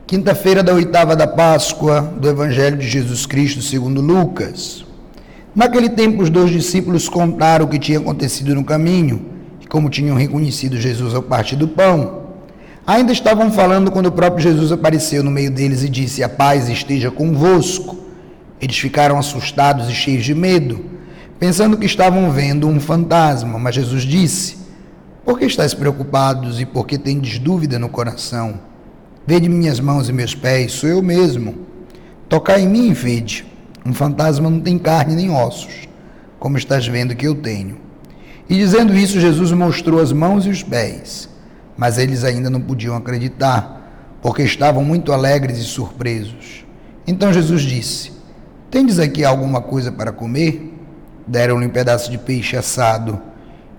Quinta-feira da oitava da Páscoa do Evangelho de Jesus Cristo segundo Lucas. Naquele tempo os 2 discípulos contaram o que tinha acontecido no caminho e como tinham reconhecido Jesus ao partir do pão. Ainda estavam falando quando o próprio Jesus apareceu no meio deles e disse: "A paz esteja convosco." Eles ficaram assustados e cheios de medo, pensando que estavam vendo um fantasma, mas Jesus disse: "Por que estáis preocupados e por que tendes dúvida no coração? Vede minhas mãos e meus pés, sou eu mesmo. Tocai em mim e vede. Um fantasma não tem carne nem ossos, como estás vendo que eu tenho." E dizendo isso, Jesus mostrou as mãos e os pés, mas eles ainda não podiam acreditar, porque estavam muito alegres e surpresos. Então Jesus disse: "Tendes aqui alguma coisa para comer?" Deram-lhe um pedaço de peixe assado.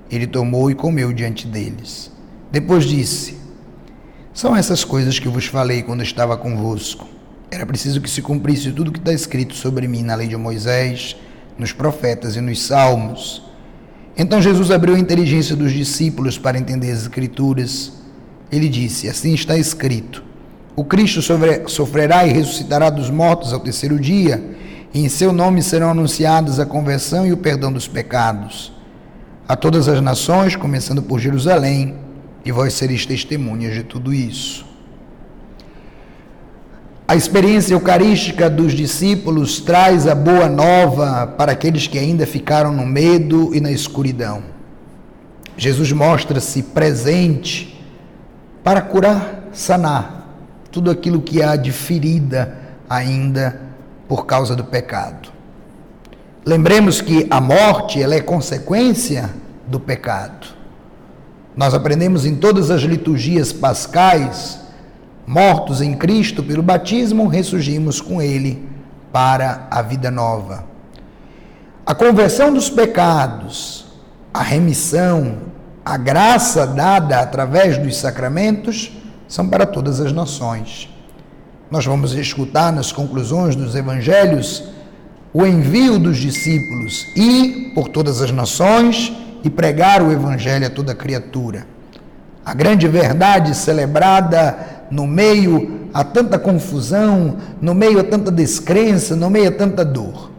Ele tomou e comeu diante deles. Depois disse: "São essas coisas que vos falei quando estava convosco. Era preciso que se cumprisse tudo o que está escrito sobre mim na lei de Moisés, nos profetas e nos salmos." Então Jesus abriu a inteligência dos discípulos para entender as Escrituras. Ele disse: "Assim está escrito: o Cristo sofrerá e ressuscitará dos mortos ao terceiro dia, e em seu nome serão anunciadas a conversão e o perdão dos pecados a todas as nações, começando por Jerusalém, e vós sereis testemunhas de tudo isso." A experiência eucarística dos discípulos traz a boa nova para aqueles que ainda ficaram no medo e na escuridão. Jesus mostra-se presente para curar, sanar tudo aquilo que há de ferida ainda por causa do pecado. Lembremos que a morte, ela é consequência do pecado. Nós aprendemos em todas as liturgias pascais: mortos em Cristo pelo batismo, ressurgimos com Ele para a vida nova. A conversão dos pecados, a remissão, a graça dada através dos sacramentos são para todas as nações. Nós vamos escutar nas conclusões dos evangelhos o envio dos discípulos: ir por todas as nações e pregar o evangelho a toda criatura. A grande verdade celebrada no meio a tanta confusão, no meio a tanta descrença, no meio a tanta dor.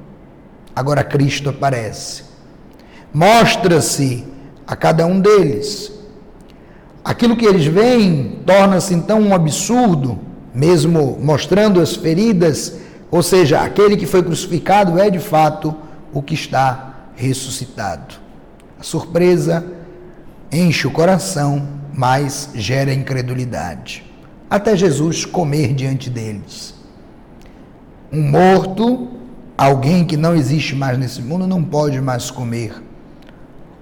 Agora Cristo aparece, mostra-se a cada um deles. Aquilo que eles veem torna-se então um absurdo, mesmo mostrando as feridas, ou seja, aquele que foi crucificado é de fato o que está ressuscitado. A surpresa enche o coração, mas gera incredulidade, até Jesus comer diante deles. Um morto, alguém que não existe mais nesse mundo, não pode mais comer.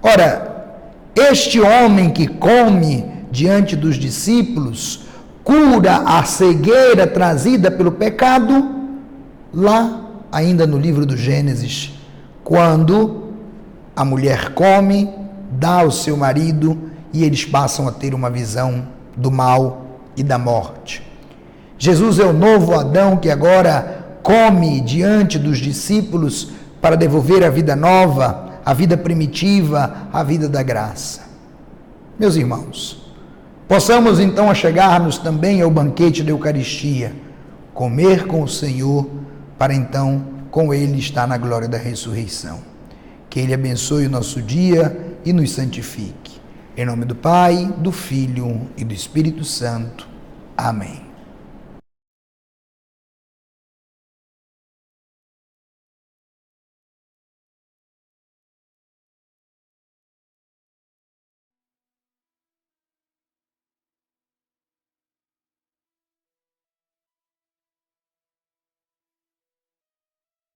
Ora, este homem que come diante dos discípulos cura a cegueira trazida pelo pecado, lá ainda no livro do Gênesis, quando a mulher come, dá ao seu marido e eles passam a ter uma visão do mal e da morte. Jesus é o novo Adão que agora come diante dos discípulos para devolver a vida nova, a vida primitiva, a vida da graça. Meus irmãos, possamos então achegar-nos também ao banquete da Eucaristia, comer com o Senhor, para então com Ele estar na glória da ressurreição. Que Ele abençoe o nosso dia e nos santifique. Em nome do Pai, do Filho e do Espírito Santo. Amém.